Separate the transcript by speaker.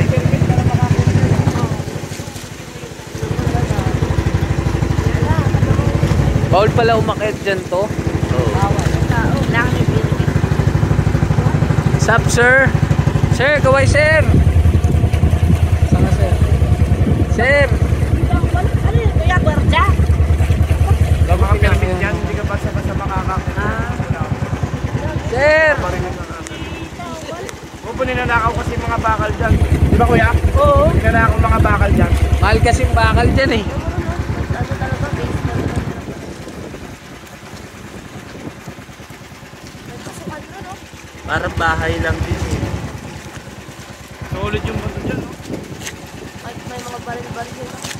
Speaker 1: bahay.
Speaker 2: Bawal pala umakyat dyan to. Sup, sir? Sir, kaway, sir! Saan na, sir? Sir!
Speaker 3: Ano yun? Kuya, Barja?
Speaker 1: Mga permit yan, hindi ka basta-basta makakakit.
Speaker 2: Sir!
Speaker 1: Opo, ninanakaw kasi mga bakal dyan. Di ba kuya?
Speaker 3: Oo.
Speaker 1: Ninanakaw mga bakal dyan.
Speaker 2: Mahal kasing bakal dyan eh.
Speaker 3: Ano talaga, base talaga. May pasukan na, no?
Speaker 2: Parang bahay lang din eh.
Speaker 1: Solid yung bato dyan, no?
Speaker 3: May mga baril-baril yun.